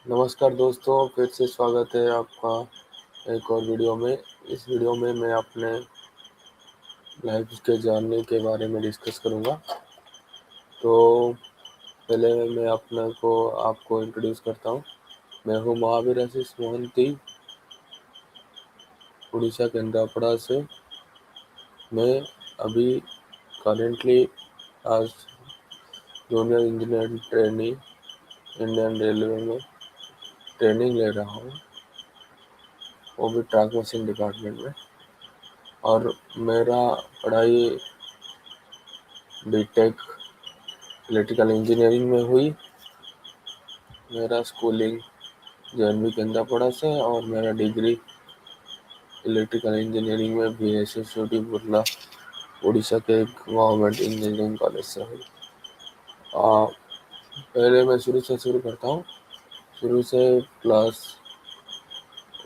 नमस्कार दोस्तों, फिर से स्वागत है आपका एक और वीडियो में। इस वीडियो में मैं अपने लाइफ के जर्नी के बारे में डिस्कस करूँगा। तो पहले मैं अपने को आपको इंट्रोड्यूस करता हूँ। मैं हूँ महावीर आशीष मोहंती, उड़ीसा केंद्रापड़ा से। मैं अभी करेंटली आज junior engineer trainee Indian railway में ट्रेनिंग ले रहा हूँ, वो भी ट्रैक मशीन डिपार्टमेंट में। और मेरा पढ़ाई बीटेक इलेक्ट्रिकल इंजीनियरिंग में हुई। मेरा स्कूलिंग JNV केंद्रापड़ा से और मेरा डिग्री इलेक्ट्रिकल इंजीनियरिंग में BSSUD बुर्ला उड़ीसा के गवर्नमेंट इंजीनियरिंग कॉलेज से हुई। पहले मैं शुरू से शुरू करता हूँ। शुरू से क्लास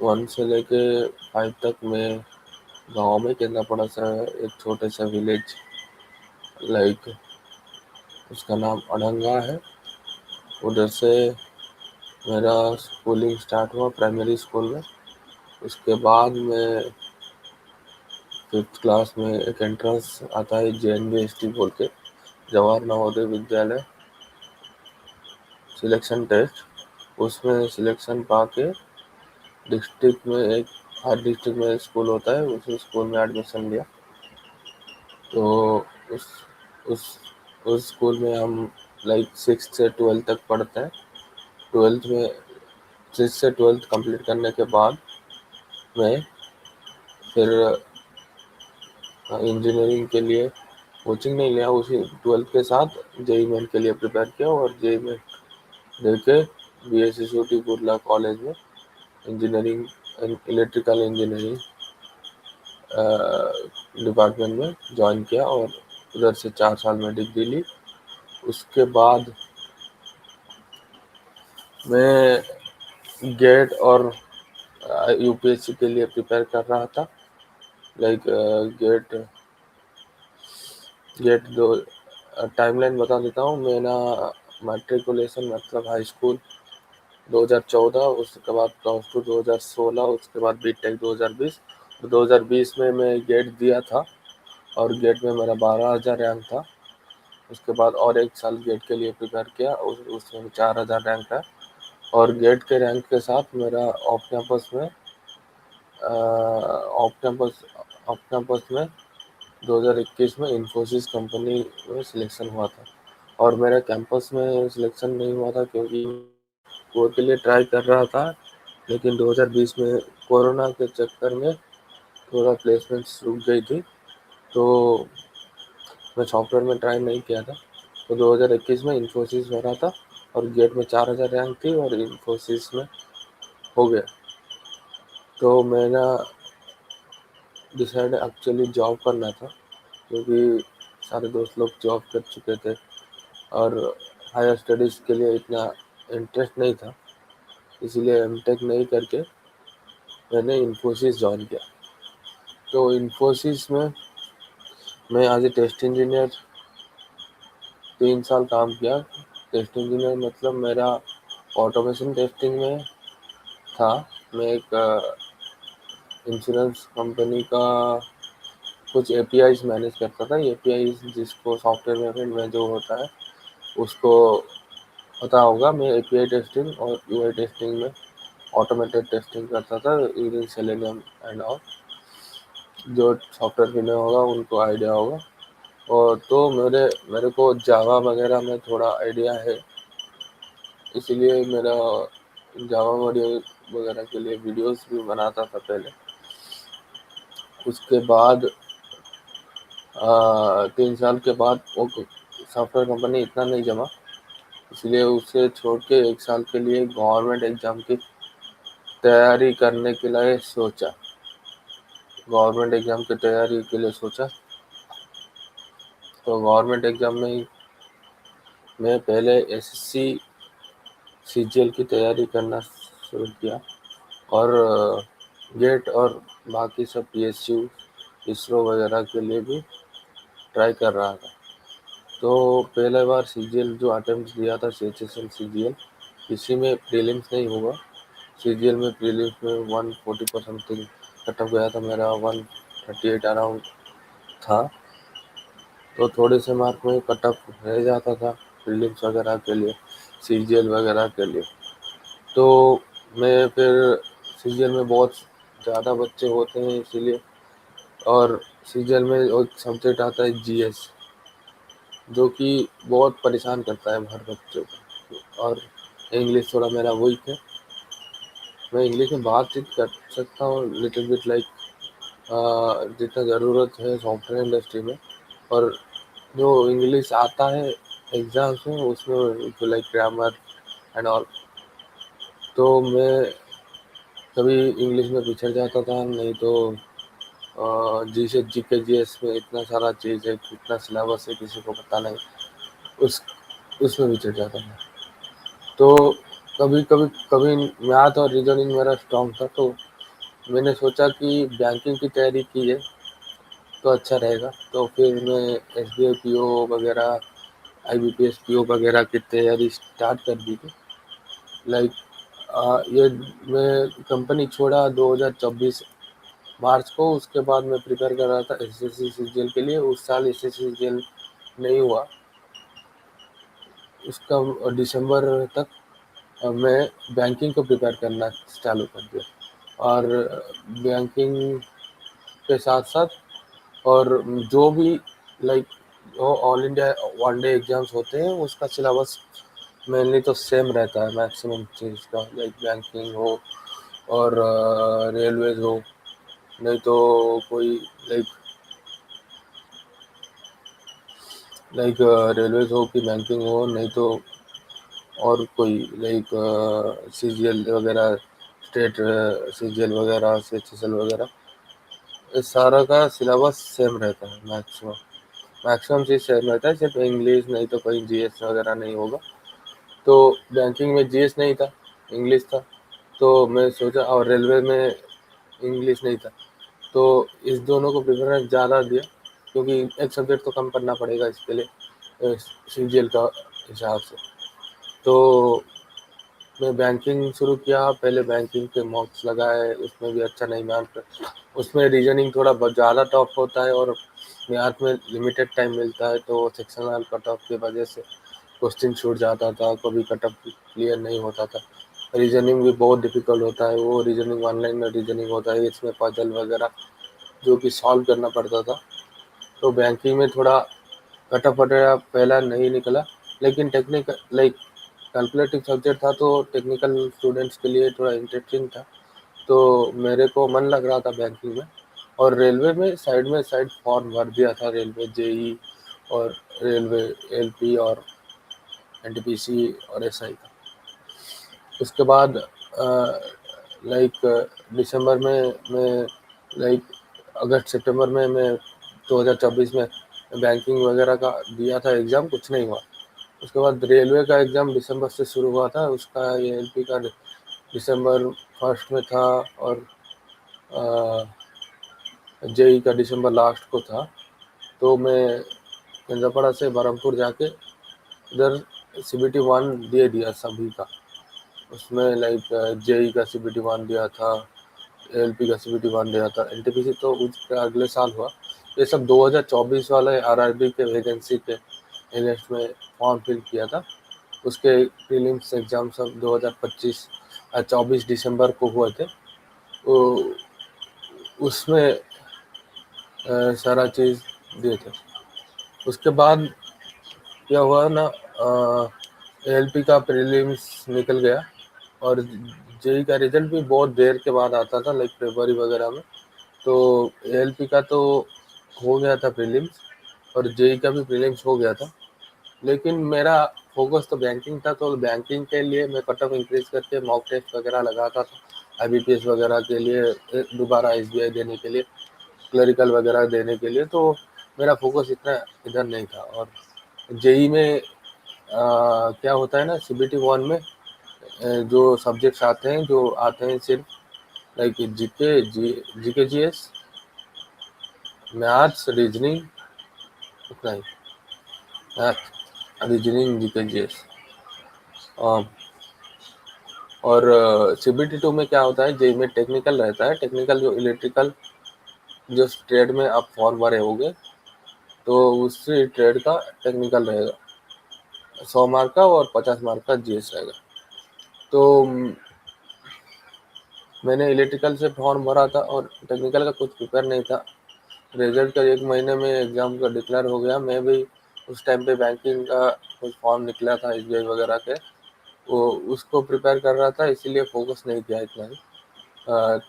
1 से लेके 5 तक मैं गांव में केंद्रापड़ा से एक छोटे से विलेज उसका नाम अडंगा है, उधर से मेरा स्कूलिंग स्टार्ट हुआ प्राइमरी स्कूल में। उसके बाद मैं 5th क्लास में एक एंट्रेंस आता है JNVST बोल के, जवाहर नवोदय विद्यालय सिलेक्शन टेस्ट। उसमें सिलेक्शन पा के डिस्ट्रिक्ट में हर डिस्ट्रिक्ट में स्कूल होता है, उसी स्कूल में एडमिशन लिया। तो उस उस उस स्कूल में हम 6 से 12 तक पढ़ते हैं। 12th में 6 से 12th कंप्लीट करने के बाद मैं फिर इंजीनियरिंग के लिए कोचिंग नहीं लिया, उसी 12th के साथ JEE मेन के लिए प्रिपेयर किया और JEE मेन दे के BSSUD बुर्ला कॉलेज में इंजीनियरिंग इलेक्ट्रिकल इंजीनियरिंग डिपार्टमेंट में ज्वाइन किया और उधर से 4 साल में डिग्री ली। उसके बाद मैं गेट और UPSC के लिए प्रिपेयर कर रहा था। गेट दो टाइमलाइन बता देता हूँ। मेरा मैट्रिकुलेशन मतलब हाई स्कूल 2014, उसके बाद प्लस टू 2016, उसके बाद बीटेक 2020। 2020 में मैं गेट दिया था और गेट में मेरा 12,000 रैंक था। उसके बाद और एक साल गेट के लिए प्रिपेयर किया, उसमें 4,000 रैंक है। और गेट के रैंक के साथ मेरा ऑफ कैंपस में 2021 में इन्फोसिस कंपनी में सिलेक्शन हुआ था। और मेरा कैंपस में सिलेक्शन नहीं हुआ था क्योंकि वो के लिए ट्राई कर रहा था, लेकिन 2020 में कोरोना के चक्कर में थोड़ा प्लेसमेंट रुक गई थी, तो मैं सॉफ्टवेयर में ट्राई नहीं किया था। तो 2021 में इन्फोसिस हो रहा था और गेट में 4,000 रैंक थी और इन्फोसिस में हो गया। तो मेरा डिसाइड एक्चुअली जॉब करना था, क्योंकि सारे दोस्त लोग जॉब कर चुके थे और हायर स्टडीज़ के लिए इतना इंटरेस्ट नहीं था, इसीलिए एमटेक नहीं करके मैंने इन्फोसिस ज्वाइन किया। तो इन्फोसिस में मैं एज ए टेस्ट इंजीनियर 3 साल काम किया। टेस्ट इंजीनियर मतलब मेरा ऑटोमेशन टेस्टिंग में था। मैं एक इंश्योरेंस कंपनी का कुछ APIs मैनेज करता था। APIs जिसको सॉफ्टवेयर में जो होता है उसको पता होगा। मैं API टेस्टिंग और UI टेस्टिंग में ऑटोमेटेड टेस्टिंग करता था यूजिंग सेलेनियम एंड ऑल। जो सॉफ्टवेयर में होगा उनको आइडिया होगा। और तो मेरे को जावा वगैरह में थोड़ा आइडिया है, इसीलिए मेरा जावा वगैरह के लिए वीडियोस भी बनाता था पहले। उसके बाद 3 साल के बाद वो सॉफ्टवेयर कंपनी इतना नहीं जमा, इसलिए उसे छोड़ के 1 साल के लिए गवर्नमेंट एग्ज़ाम की तैयारी करने के लिए सोचा। गवर्नमेंट एग्ज़ाम की तैयारी के लिए सोचा, तो गवर्नमेंट एग्ज़ाम में मैं पहले SSC CGL की तैयारी करना शुरू किया और गेट और बाकी सब PSU इसरो वगैरह के लिए भी ट्राई कर रहा था। तो पहले बार CGL जो अटेम्प्ट दिया था CHSL CGL, किसी में प्रीलिम्स नहीं होगा। सीजीएल में प्रीलिम्स में 140 पर समथिंग कट ऑफ गया था मेरा, 138 अराउंड था, तो थोड़े से मार्क में कट ऑफ रह जाता था प्रीलिम्स वगैरह के लिए, सीजीएल वगैरह के लिए। तो मैं फिर सीजीएल में बहुत ज़्यादा बच्चे होते हैं इसीलिए, और सीजीएल में एक सब्जेक्ट आता है जीएस, जो कि बहुत परेशान करता है हर बच्चों को, और इंग्लिश थोड़ा मेरा वीक है। मैं इंग्लिश में बातचीत कर सकता हूँ लिटिल बिट, लाइक जितना ज़रूरत है सॉफ्टवेयर इंडस्ट्री में, और जो इंग्लिश आता है एग्ज़ाम्स में उसमें जो लाइक ग्रामर एंड ऑल, तो मैं कभी इंग्लिश में पिछड़ जाता था, नहीं तो जी से जी के जी एस में इतना सारा चीज़ है, कितना सिलेबस है किसी को पता नहीं, उस उसमें पिछड़ जाता था। तो कभी कभी कभी मैथ और रीजनिंग मेरा स्ट्रॉन्ग था, तो मैंने सोचा कि बैंकिंग की तैयारी की है तो अच्छा रहेगा। तो फिर मैं S B I P O वगैरह, I B P S P O वगैरह की तैयारी स्टार्ट कर दी थी। लाइक ये मैं कंपनी छोड़ा 2024 मार्च को, उसके बाद मैं प्रिपेयर कर रहा था एस एस सी सी जी एल के लिए। उस साल एस एस सी सी जी एल नहीं हुआ, उसका दिसंबर तक मैं बैंकिंग को प्रिपेयर करना चालू कर दिया, और बैंकिंग के साथ साथ और जो भी लाइक जो all India one day exams होते हैं उसका सिलेबस मेनली तो सेम रहता है मैक्सिमम चीज़ का, लाइक बैंकिंग हो और रेलवेज हो, नहीं तो कोई लाइक लाइक रेलवेज हो कि बैंकिंग हो, नहीं तो और कोई लाइक सी जी एल वगैरह, स्टेट सी जी एल वगैरह, सी एच एस एल वगैरह, इस सारा का सिलेबस सेम रहता है। मैक्सिमम चीज़ सेम रहता है, सिर्फ इंग्लिश नहीं तो कहीं जी एस वगैरह नहीं होगा। तो बैंकिंग में जी एस नहीं था, इंग्लिश था, तो मैं सोचा, और रेलवे में इंग्लिश नहीं था, तो इस दोनों को प्रेफरेंस ज़्यादा दिया, क्योंकि एक सब्जेक्ट तो कम पढ़ना पड़ेगा इसके लिए सी जी एल का हिसाब से। तो मैं बैंकिंग शुरू किया, पहले बैंकिंग के मॉक्स लगाए, उसमें भी अच्छा नहीं मार्क, उसमें रीजनिंग थोड़ा बहुत ज़्यादा टफ होता है, और मैथ में लिमिटेड टाइम मिलता है, तो सेक्शनल कट ऑफ की वजह से क्वेश्चन छूट जाता था, कभी कट ऑफ क्लियर नहीं होता था। रीजनिंग भी बहुत डिफिकल्ट होता है, वो रीजनिंग ऑनलाइन में रीजनिंग होता है, इसमें पजल वगैरह जो कि सॉल्व करना पड़ता था। तो बैंकिंग में थोड़ा कट ऑफ वगैरह पहला नहीं निकला, लेकिन टेक्निकल लाइक कैलकुलेटिव सब्जेक्ट था, तो टेक्निकल स्टूडेंट्स के लिए थोड़ा इंटरेस्टिंग था, तो मेरे को मन लग रहा था बैंकिंग में। और रेलवे में साइड फॉर्म भर दिया था, रेलवे जेई और रेलवे एलपी और एनटीपीसी और एसआई का। उसके बाद लाइक दिसंबर में मैं लाइक अगस्त सितंबर में मैं 2024 में बैंकिंग वगैरह का दिया था एग्ज़ाम, कुछ नहीं हुआ। उसके बाद रेलवे का एग्ज़ाम दिसंबर से शुरू हुआ था, उसका ये एलपी का दिसंबर फर्स्ट में था, और जेई का दिसंबर लास्ट को था। तो मैं केंद्रापड़ा से बरहमपुर जाके इधर सीबीटी वन दे दिया सभी का, उसमें लाइक जेई का सीबीटी वन दिया था, एलपी का सीबीटी वन दिया था, एनटीपीसी तो उसका अगले साल हुआ। ये सब 2024 वाले आरआरबी के वैकेंसी के अगेंस्ट में फॉर्म फिल किया था। उसके प्रीलिम्स एग्ज़ाम सब 2025 24 दिसंबर को हुए थे। तो उसमें सारा चीज़ दिए थे। उसके बाद क्या हुआ ना, एलपी का प्रीलिम्स निकल गया, और जेई का रिजल्ट भी बहुत देर के बाद आता था, लाइक फरवरी वगैरह में। तो एलपी का तो हो गया था प्रीलिम्स, और जेई का भी प्रीलिम्स हो गया था, लेकिन मेरा फोकस तो बैंकिंग था, तो बैंकिंग के लिए मैं कट ऑफ इंक्रीज करके मॉक टेस्ट वगैरह लगाता था, आईबीपीएस वगैरह के लिए, दोबारा एसबीआई देने के लिए, क्लरिकल वगैरह देने के लिए। तो मेरा फोकस इतना इधर नहीं था। और जेई में क्या होता है ना, सीबीटी वन में जो सब्जेक्ट्स आते हैं, जो आते हैं सिर्फ like GK GS, maths, reasoning, उतना ही, मैथ, रीजनिंग, जीके जीएस, और CBT2 में क्या होता है, जेई में टेक्निकल रहता है। टेक्निकल जो इलेक्ट्रिकल जो ट्रेड में आप फॉर्म भरे होगे तो उसी ट्रेड का टेक्निकल रहेगा, 100 मार्क का और 50 मार्क का जीएस रहेगा। तो मैंने इलेक्ट्रिकल से फॉर्म भरा था और टेक्निकल का कुछ प्रिपेयर नहीं था। रिजल्ट का 1 महीने में एग्ज़ाम का डिक्लेयर हो गया। मैं भी उस टाइम पे बैंकिंग का कुछ फॉर्म निकला था एसबीआई वगैरह के, वो उसको प्रिपेयर कर रहा था, इसीलिए फोकस नहीं किया इतना ही।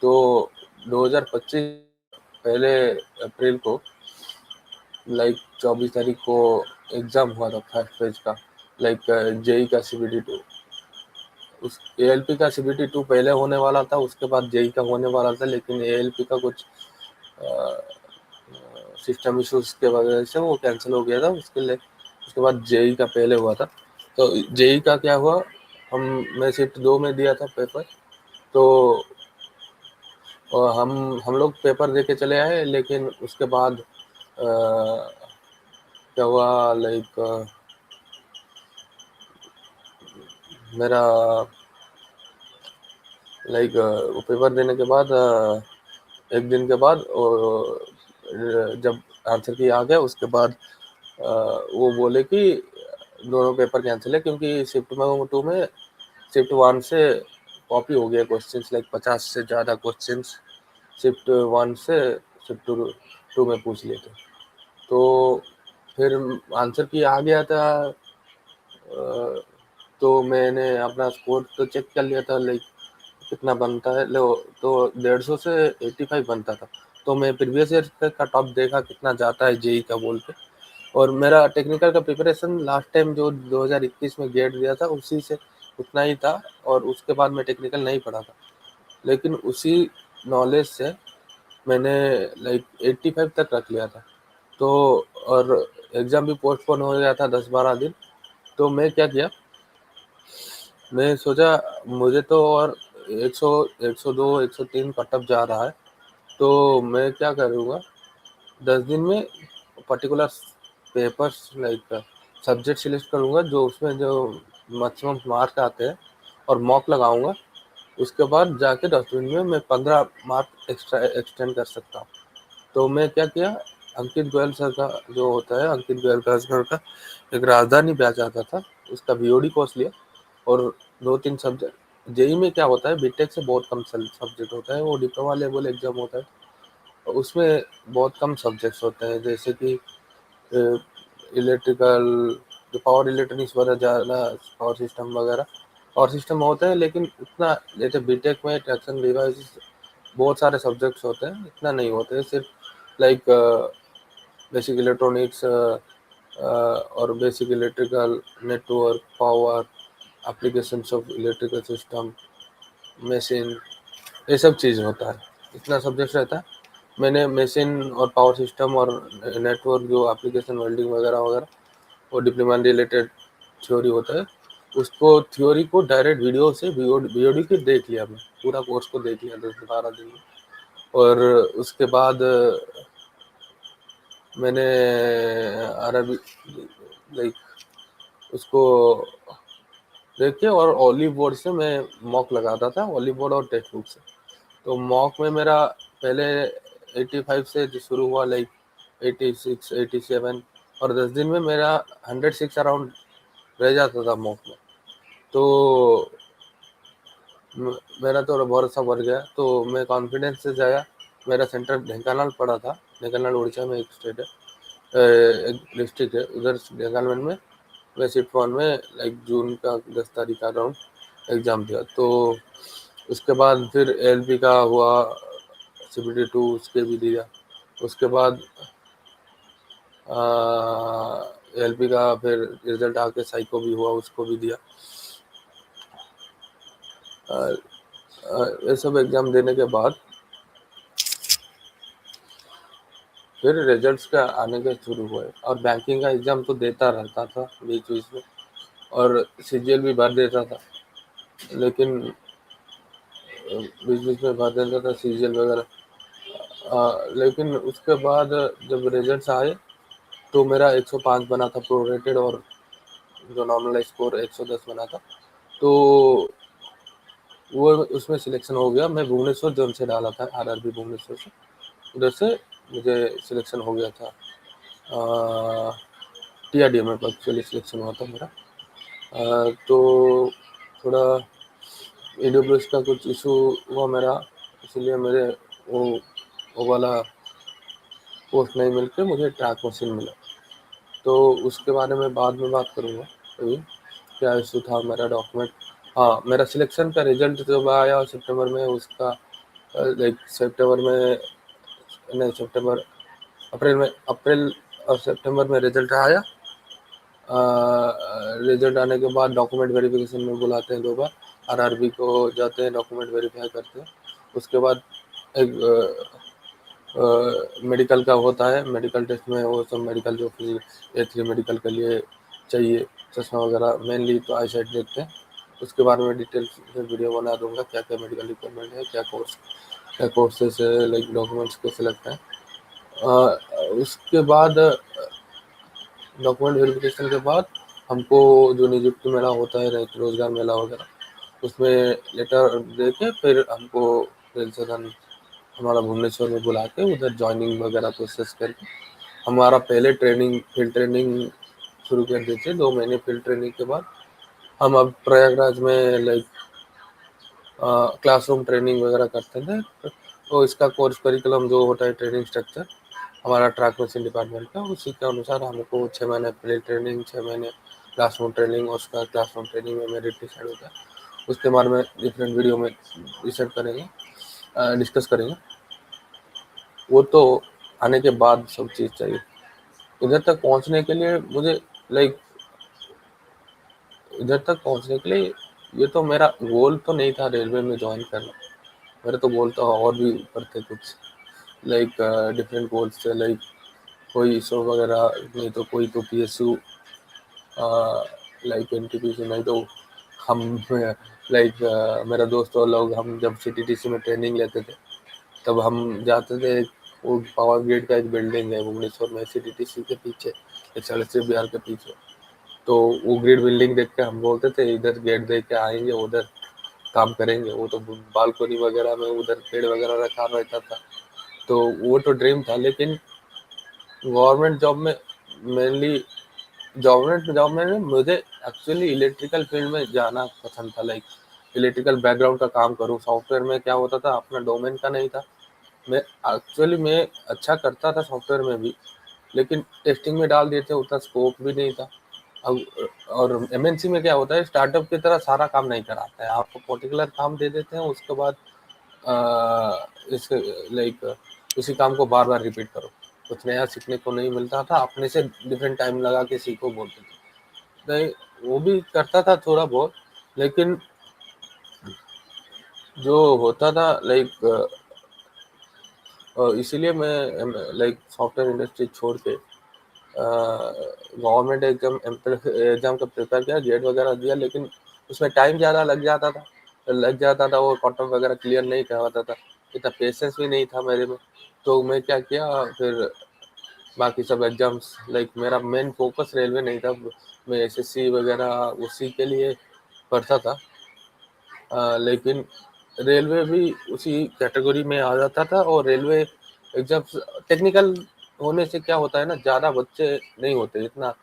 तो 2025 पहले अप्रैल को लाइक 24 तारीख को एग्ज़ाम हुआ था फर्स्ट फेज का, लाइक जेई का CBT2। उस एएलपी का CBT2 पहले होने वाला था, उसके बाद जेई का होने वाला था, लेकिन एएलपी का कुछ सिस्टम इश्यूज के वजह से वो कैंसिल हो गया था। उसके लिए उसके बाद जेई का पहले हुआ था। तो जेई का क्या हुआ, मैं शिफ्ट 2 में दिया था पेपर। तो हम लोग पेपर दे के चले आए, लेकिन उसके बाद क्या हुआ, लाइक मेरा लाइक वो पेपर देने के बाद एक दिन के बाद जब आंसर की आ गया, उसके बाद वो बोले कि दोनों पेपर कैंसिल है, क्योंकि शिफ्ट 2 में शिफ्ट 1 से कॉपी हो गया क्वेश्चंस, लाइक 50 से ज़्यादा क्वेश्चंस शिफ्ट 1 से शिफ्ट 2 में पूछ लिए थे। तो फिर आंसर की आ गया था। तो मैंने अपना स्कोर तो चेक कर लिया था, लाइक कितना बनता है, लो तो 150 से 85 बनता था। तो मैं प्रीवियस ईयर का टॉप देखा कितना जाता है जेई का बोल के, और मेरा टेक्निकल का प्रिपरेशन लास्ट टाइम जो 2021 में गेट दिया था उसी से उतना ही था, और उसके बाद मैं टेक्निकल नहीं पढ़ा था। लेकिन उसी नॉलेज से मैंने लाइक 85 तक रख लिया था। तो और एग्ज़ाम भी पोस्टपोन हो गया था 10-12 दिन। तो मैं क्या किया, मैं सोचा मुझे तो और 100 102 103 कटअप जा रहा है, तो मैं क्या करूँगा, 10 दिन में particular papers like subject select करूँगा जो उसमें जो मैक्सिमम मार्क आते हैं, और मॉक लगाऊँगा। उसके बाद जाके 10 दिन में मैं 15 मार्क एक्स्ट्रा एक्सटेंड कर सकता हूँ। तो मैं क्या किया, अंकित गोयल सर का जो होता है, अंकित गोयल का सर का एक राजधानी बैच आता था, उसका बीओडी कोर्स लिया, और 2-3 सब्जेक्ट। जेई में क्या होता है, बीटेक से बहुत कम सब्जेक्ट होता है, वो डिप्लोमा लेवल एग्जाम होता है, और उसमें बहुत कम सब्जेक्ट्स होते हैं, जैसे कि इलेक्ट्रिकल, जो पावर इलेक्ट्रॉनिक्स वगैरह ज़्यादा, पावर सिस्टम वगैरह, पावर सिस्टम होते हैं, लेकिन उतना जैसे बीटेक में ट्रैक्शन डिवाइस बहुत सारे सब्जेक्ट्स होते हैं, इतना नहीं होते हैं। सिर्फ लाइक बेसिक इलेक्ट्रॉनिक्स और basic electrical network, power, applications of electrical system, machine, ये सब चीज़ होता है, इतना सब्जेक्ट रहता है। मैंने मशीन और पावर सिस्टम और नेटवर्क जो एप्लीकेशन वेल्डिंग वगैरह वगैरह, वो डिप्लोमा रिलेटेड थ्योरी होता है, उसको थ्योरी को डायरेक्ट वीडियो से वीडियो के देख लिया, मैं पूरा कोर्स को देख लिया 10-12 दिन में। और उसके बाद मैंने अरबी लाइक उसको देख के, और ओलिव बोर्ड से मैं मॉक लगाता था, ओलिव बोर्ड और टेक्स्ट बुक से। तो मॉक में मेरा पहले 85 से जो शुरू हुआ, लाइक 86 87, और 10 दिन में मेरा 106 अराउंड रह जाता था मॉक में। तो मेरा तो भरोसा बढ़ गया, तो मैं कॉन्फिडेंस से जाया। मेरा सेंटर ढेंकानाल पड़ा था, ढेंकानाल उड़ीसा में एक स्टेट है, एक डिस्ट्रिक्ट है उधर ढेंकानाल में। मैं शिफ्ट 1 में लाइक जून का 10 तारीख का अराउंड एग्ज़ाम दिया। तो उसके बाद फिर एलपी का हुआ, CBT2 उसके भी दिया। उसके बाद एलपी का फिर रिजल्ट आके साइको भी हुआ, उसको भी दिया। ये सब एग्ज़ाम देने के बाद फिर रिजल्ट्स का आने के शुरू हुए, और बैंकिंग का एग्ज़ाम तो देता रहता था बीच बीच में, और सीजीएल भी भर देता था, लेकिन बीच बीच में भर देता था सीजीएल वगैरह। लेकिन उसके बाद जब रिजल्ट्स आए तो मेरा 105 बना था प्रोरेटेड, और जो नॉर्मल स्कोर 110 बना था। तो वो उसमें सिलेक्शन हो गया। मैं भुवनेश्वर जोन से डाला था, आरआरबी भुवनेश्वर से, उधर से मुझे सिलेक्शन हो गया था। टीआरडीए में एक्चुअली सिलेक्शन हुआ था मेरा। तो थोड़ा AWS का कुछ इशू हुआ मेरा, इसलिए मेरे वो वाला पोस्ट नहीं मिल के मुझे ट्रैक मशीन मिला। तो उसके बारे में बाद में बात करूँगा अभी, क्या इशू था मेरा डॉक्यूमेंट। हाँ, मेरा सिलेक्शन का रिजल्ट जब आया सितंबर में, उसका लाइक सितंबर में नहीं, सितंबर अप्रैल और सितंबर में रिजल्ट आया। रिजल्ट आने के बाद डॉक्यूमेंट वेरिफिकेशन में बुलाते हैं 2 बार, आरआरबी को जाते हैं, डॉक्यूमेंट वेरीफाई करते हैं। उसके बाद एक मेडिकल का होता है, मेडिकल टेस्ट में वो सब मेडिकल जो A3 मेडिकल के लिए चाहिए, चश्मा वगैरह, मेनली तो आई साइट देखते हैं। उसके बारे में डिटेल में वीडियो बना दूंगा, क्या क्या मेडिकल रिक्वायरमेंट है, क्या कोर्सेस है, लाइक डॉक्यूमेंट्स कैसे लगता है। उसके बाद डॉक्यूमेंट वेरिफिकेशन के बाद हमको जो नियुक्ति मेला होता है, रोजगार मेला वगैरह, उसमें लेटर दे के फिर हमको रजिस्ट्रेशन हमारा भुवनेश्वर में बुला के उधर ज्वाइनिंग वगैरह प्रोसेस करके हमारा पहले फील्ड ट्रेनिंग शुरू कर देते। 2 महीने फील्ड ट्रेनिंग के बाद हम अब प्रयागराज में लाइक क्लासरूम ट्रेनिंग वगैरह करते थे। तो इसका कोर्स करिकुलम जो होता है, ट्रेनिंग स्ट्रक्चर हमारा ट्रैक मशीन डिपार्टमेंट का, उसी के अनुसार हमको 6 महीने फील्ड ट्रेनिंग, 6 महीने क्लासरूम ट्रेनिंग, और उसका क्लासरूम ट्रेनिंग में मेरिट डिसाइड होता है। उसके बारे में डिफरेंट वीडियो में डिसाइड करेंगे, डिस्कस करेंगे। वो तो आने के बाद सब चीज़ चाहिए। इधर तक पहुंचने के लिए मुझे लाइक इधर तक पहुंचने के लिए ये तो मेरा गोल तो नहीं था रेलवे में ज्वाइन करना। मेरा तो गोल तो और भी ऊपर थे कुछ, लाइक डिफरेंट गोल्स थे, लाइक कोई इसरो वगैरह, नहीं तो कोई तो PSU, लाइक NTPC, नहीं तो हम लाइक मेरा दोस्त और लोग, हम जब CTTC में ट्रेनिंग लेते थे तब हम जाते थे। वो पावर ग्रिड का एक बिल्डिंग है भुवनेश्वर में, CTTC के पीछे, एक्सएलएससी बिहार के पीछे। तो वो ग्रिड बिल्डिंग देख के हम बोलते थे इधर गेट देख के आएंगे, उधर काम करेंगे। वो तो बालकनी वगैरह में उधर पेड़ वगैरह रखा रहता था, तो वो तो ड्रीम था। लेकिन गवर्नमेंट जॉब में मेनली गवर्नमेंट जॉब में मुझे एक्चुअली इलेक्ट्रिकल फील्ड में जाना पसंद था, लाइक इलेक्ट्रिकल बैकग्राउंड का काम करूँ। सॉफ्टवेयर में क्या होता था, अपना डोमेन का नहीं था। मैं अच्छा करता था सॉफ्टवेयर में भी, लेकिन टेस्टिंग में डाल दिए थे, उतना स्कोप भी नहीं था। अब और MNC में क्या होता है, स्टार्टअप की तरह सारा काम नहीं कराता है, आपको पर्टिकुलर काम दे देते हैं, उसके बाद इस लाइक उसी काम को बार बार रिपीट करो। कुछ नया सीखने को नहीं मिलता था, अपने से डिफरेंट टाइम लगा के सीखो बोलते थे। नहीं, वो भी करता था थोड़ा बहुत, लेकिन जो होता था लाइक इसीलिए मैं लाइक सॉफ्टवेयर इंडस्ट्री छोड़ के गवर्नमेंट एग्जाम का प्रिपेयर किया, गेट वगैरह दिया, लेकिन उसमें टाइम ज़्यादा लग जाता था। वो कॉटन वगैरह क्लियर नहीं करवाता था, इतना पेशेंस भी नहीं था मेरे में। तो मैं क्या किया फिर, बाकी सब एग्जाम्स, लाइक मेरा मेन फोकस रेलवे नहीं था। मैं SSC वगैरह उसी के लिए पढ़ता था, लेकिन रेलवे भी उसी कैटेगरी में आ जाता था। और रेलवे एग्जाम्स टेक्निकल होने से क्या होता है ना, ज़्यादा बच्चे नहीं होते इतना,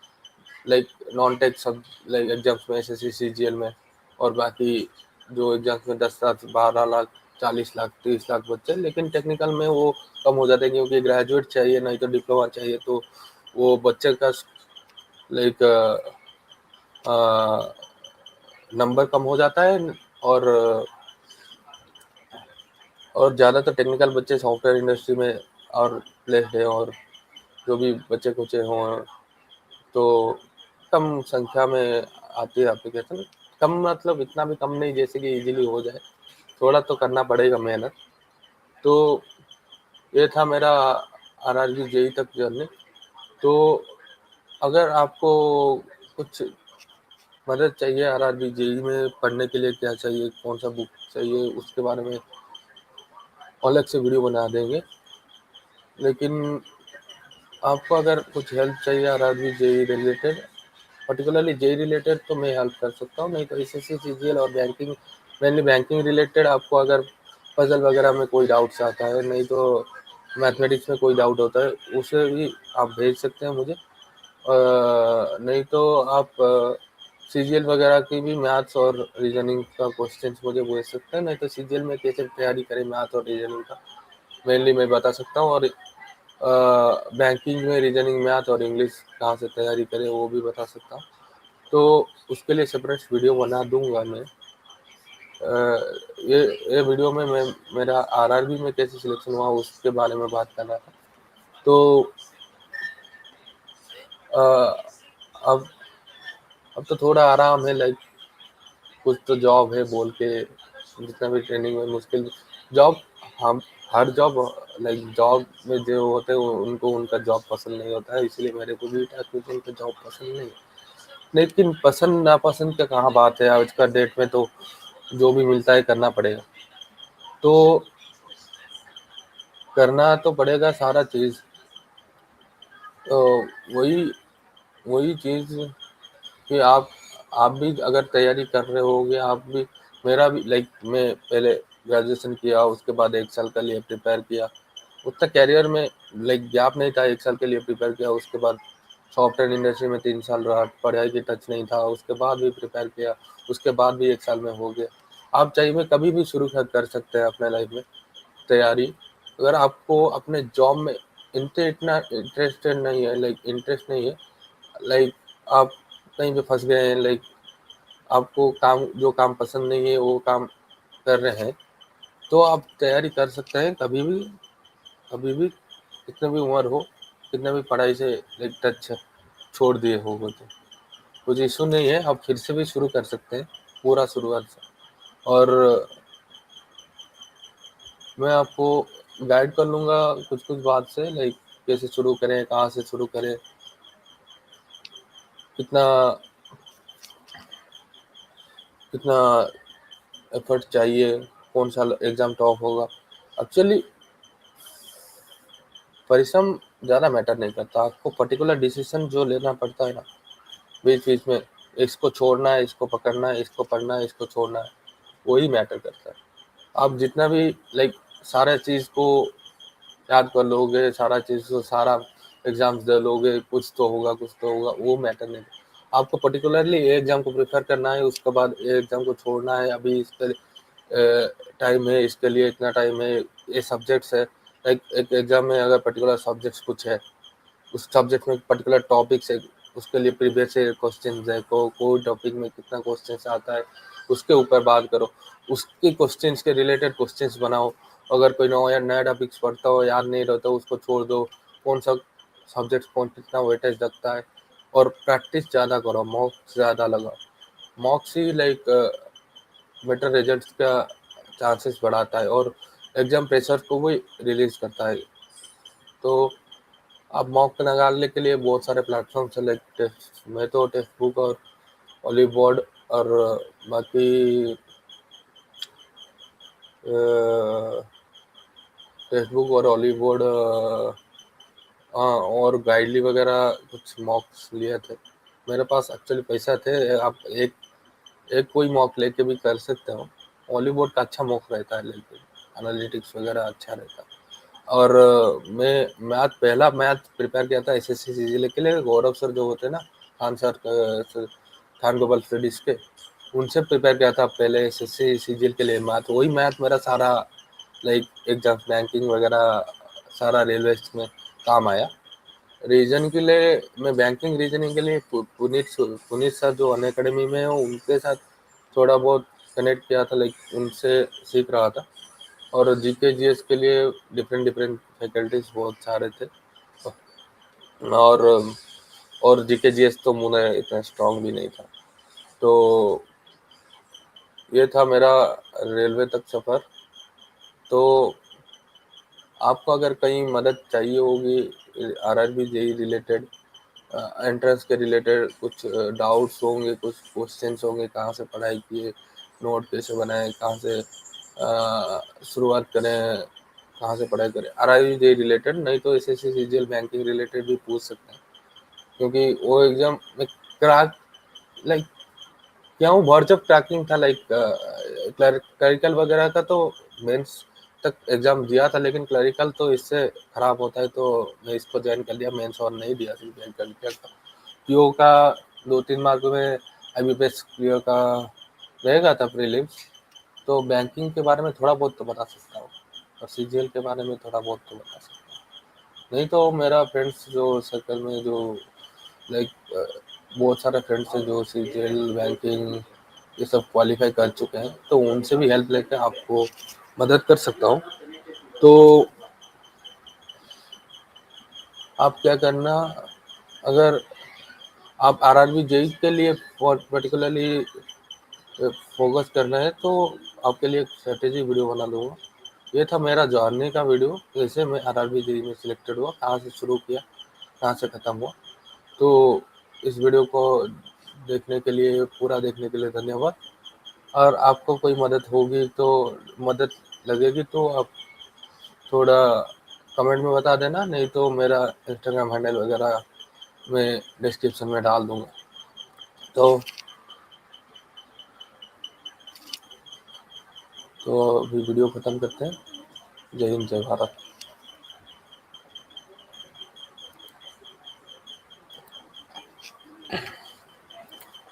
लाइक नॉन टेक सब लाइक एग्जाम्स में, SSC CGL में, और बाकी जो एग्जाम्स में 10 लाख 12 लाख 40 लाख 30 लाख बच्चे, लेकिन टेक्निकल में वो कम हो जाते हैं, क्योंकि ग्रेजुएट चाहिए, नहीं तो डिप्लोमा चाहिए। तो वो बच्चे का लाइक नंबर कम हो जाता है। और और ज़्यादातर टेक्निकल बच्चे सॉफ्टवेयर इंडस्ट्री में और प्लेस्ड है, और जो भी बच्चे कुचे हों तो कम संख्या में आती है एप्लीकेशन। कम मतलब इतना भी कम नहीं जैसे कि इजीली हो जाए, थोड़ा तो करना पड़ेगा मेहनत। तो ये था मेरा RRB JEE तक जर्नी। तो अगर आपको कुछ मदद चाहिए RRB JEE में पढ़ने के लिए, क्या चाहिए, कौन सा बुक चाहिए, उसके बारे में अलग से वीडियो बना देंगे। लेकिन आपको अगर कुछ हेल्प चाहिए RRB JEE related, particularly JEE related, तो मैं हेल्प कर सकता हूँ। नहीं तो SSC CGL और बैंकिंग मेनली बैंकिंग रिलेटेड आपको अगर पजल वगैरह में कोई डाउट्स आता है, नहीं तो मैथमेटिक्स में कोई डाउट होता है, उसे भी आप भेज सकते हैं मुझे। नहीं तो आप सीजीएल वगैरह की भी मैथ्स और रीजनिंग का क्वेश्चंस मुझे भेज सकते हैं, नहीं तो सीजीएल में कैसे तैयारी करें मैथ और रीजनिंग का मेनली मैं बता सकता हूँ, और बैंकिंग में रीजनिंग मैथ और इंग्लिश कहाँ से तैयारी करें वो भी बता सकता हूँ। तो उसके लिए सेपरेट वीडियो बना दूंगा मैं। ये वीडियो में मैं मेरा आरआरबी में कैसे सिलेक्शन हुआ उसके बारे में बात करना था। तो अब तो थोड़ा आराम है, लाइक कुछ तो जॉब है बोल के, जितना भी ट्रेनिंग में मुश्किल जॉब, हम हर जॉब, लाइक जॉब में जो होते हैं उनको उनका जॉब पसंद नहीं होता है, इसलिए मेरे को भी टेक्निकल का जॉब पसंद नहीं। लेकिन पसंद नापसंद का कहाँ बात है, आज का डेट में तो जो भी मिलता है करना पड़ेगा, तो करना तो पड़ेगा सारा चीज़। तो वही वही चीज़ कि आप भी अगर तैयारी कर रहे होगे, आप भी, मेरा भी लाइक मैं पहले ग्रेजुएशन किया, उसके बाद 1 साल के लिए प्रिपेयर किया, उतना कैरियर में लाइक गैप नहीं था, 1 साल के लिए प्रिपेयर किया, उसके बाद सॉफ्टवेयर इंडस्ट्री में 3 साल रहा, पढ़ाई की टच नहीं था, उसके बाद भी प्रिपेयर किया, उसके बाद भी 1 साल में हो गया। आप चाहिए कभी भी शुरू कर सकते हैं अपने लाइफ में तैयारी। अगर आपको अपने जॉब में इतना इंटरेस्टेड नहीं है, लाइक इंटरेस्ट नहीं है, लाइक आप कहीं पे फंस गए हैं, लाइक आपको काम, जो काम पसंद नहीं है वो काम कर रहे हैं, तो आप तैयारी कर सकते हैं कभी भी, कभी भी, कितनी भी उम्र हो, कितने भी पढ़ाई से लाइक टच छोड़ दिए हो तो कुछ इशू नहीं है, आप फिर से भी शुरू कर सकते हैं पूरा शुरुआत से। और मैं आपको गाइड कर लूँगा कुछ कुछ बात से, लाइक कैसे शुरू करें, कहाँ से शुरू करें, कितना कितना एफर्ट चाहिए, कौन सा एग्ज़ाम टॉप होगा। एक्चुअली परिश्रम ज़्यादा मैटर नहीं करता, आपको पर्टिकुलर डिसीजन जो लेना पड़ता है ना बीच बीच में, इसको छोड़ना है, इसको पकड़ना है, इसको पढ़ना है, इसको छोड़ना है, वही मैटर करता है। आप जितना भी लाइक सारा चीज़ को याद कर लोगे, सारा चीज़ को, सारा एग्जाम्स दे लोगे, कुछ तो होगा, कुछ तो होगा, वो मैटर नहीं। आपको पर्टिकुलरली ये एग्जाम को प्रिफर करना है, उसके बाद ये एग्जाम को छोड़ना है, अभी इसके टाइम है, इसके लिए इतना टाइम है, ये सब्जेक्ट्स है, लाइक एक एग्जाम में अगर पर्टिकुलर सब्जेक्ट्स कुछ है, उस सब्जेक्ट में पर्टिकुलर टॉपिक्स है, उसके लिए प्रीवियस क्वेश्चन है, कोई टॉपिक में कितना क्वेश्चन आता है उसके ऊपर बात करो, उसके क्वेश्चन के रिलेटेड क्वेश्चन बनाओ। अगर कोई नया टॉपिक्स पढ़ता हो, याद नहीं रहता, उसको छोड़ दो, कौन सा सब्जेक्ट कौन कितना वेटेज रखता है, और प्रैक्टिस ज़्यादा करो, मॉक्स ज़्यादा लगाओ। मॉक्स ही लाइक बेटर रिजल्ट का चांसेस बढ़ाता है और एग्जाम प्रेशर को भी रिलीज करता है। तो आप मॉक निकालने के लिए बहुत सारे प्लेटफॉर्म सेलेक्ट, मैं तो टेक्स्ट बुक और ऑलिव बोर्ड और बाकी टेक्स्ट बुक और ऑलिव बोर्ड और गाइडली वगैरह कुछ मॉक्स लिए थे, मेरे पास एक्चुअली पैसा थे, आप एक एक कोई मॉक लेके भी कर सकते हो। ऑलिव बोर्ड का अच्छा मॉक रहता है, लेकिन एनालिटिक्स वगैरह अच्छा रहता है। और मैं पहला मैथ प्रिपेयर किया था एसएससी सीजीएल के लिए, गौरव सर जो होते हैं ना, खान सर, खान गोपाल स्टडीज के, उनसे प्रिपेयर किया था पहले एसएससी सीजीएल के लिए मैथ। वही मैथ मेरा सारा लाइक एग्जाम बैंकिंग वगैरह सारा रेलवे में काम आया। रीजन के लिए मैं बैंकिंग रीजनिंग के लिए पुनीत सर जो अन अकेडमी में हो, उनके साथ थोड़ा बहुत कनेक्ट किया था, लाइक उनसे सीख रहा था। और जीके जीएस के लिए डिफरेंट डिफरेंट फैकल्टीज बहुत सारे थे, और जीके जीएस तो मुझे इतना स्ट्रांग भी नहीं था। तो ये था मेरा रेलवे तक सफ़र। तो आपको अगर कहीं मदद चाहिए होगी आरआरबी जेई रिलेटेड, एंट्रेंस के रिलेटेड कुछ डाउट्स होंगे, कुछ क्वेश्चंस होंगे, कहाँ से पढ़ाई किए, नोट कैसे बनाए, कहाँ से शुरुआत करें, कहाँ से पढ़ाई करें, आरआरबी जेई रिलेटेड, नहीं तो एसएससी सीजीएल बैंकिंग रिलेटेड भी पूछ सकते हैं, क्योंकि वो एग्जाम में क्रैक, लाइक क्या हूँ, वर्ज ऑफ क्रैकिंग था, लाइक क्लरिकल वगैरह का तो मेंस तक एग्ज़ाम दिया था, लेकिन क्लरिकल तो इससे ख़राब होता है, तो मैं इसको जॉइन कर लिया। मेंस और नहीं दिया सिर्फ जॉइन क्लरिकल का। पीओ का 2-3 मार्क में आईबीपीएस क्लियर का रहेगा था प्रीलिम्स, तो बैंकिंग के बारे में थोड़ा बहुत तो बता सकता हूँ, और सीजीएल के बारे में थोड़ा बहुत तो बता सकता हूँ। नहीं तो मेरा फ्रेंड्स जो सर्कल में जो लाइक बहुत सारे फ्रेंड्स हैं जो सीजीएल बैंकिंग ये सब क्वालिफाई कर चुके हैं, तो उनसे भी हेल्प लेकर आपको मदद कर सकता हूँ। तो आप क्या करना, अगर आप आरआरबी जेई के लिए पर्टिकुलरली फोकस करना है, तो आपके लिए एक स्ट्रेटेजी वीडियो बना दूंगा। ये था मेरा जर्नी का वीडियो, जैसे मैं आरआरबी जेई में सिलेक्टेड हुआ, कहाँ से शुरू किया, कहाँ से ख़त्म हुआ। तो इस वीडियो को देखने के लिए, पूरा देखने के लिए धन्यवाद। और आपको कोई मदद होगी तो, मदद लगेगी तो आप थोड़ा कमेंट में बता देना, नहीं तो मेरा इंस्टाग्राम हैंडल वगैरह मैं डिस्क्रिप्शन में डाल दूंगा। तो अभी वीडियो ख़त्म करते हैं। जय हिंद, जय भारत।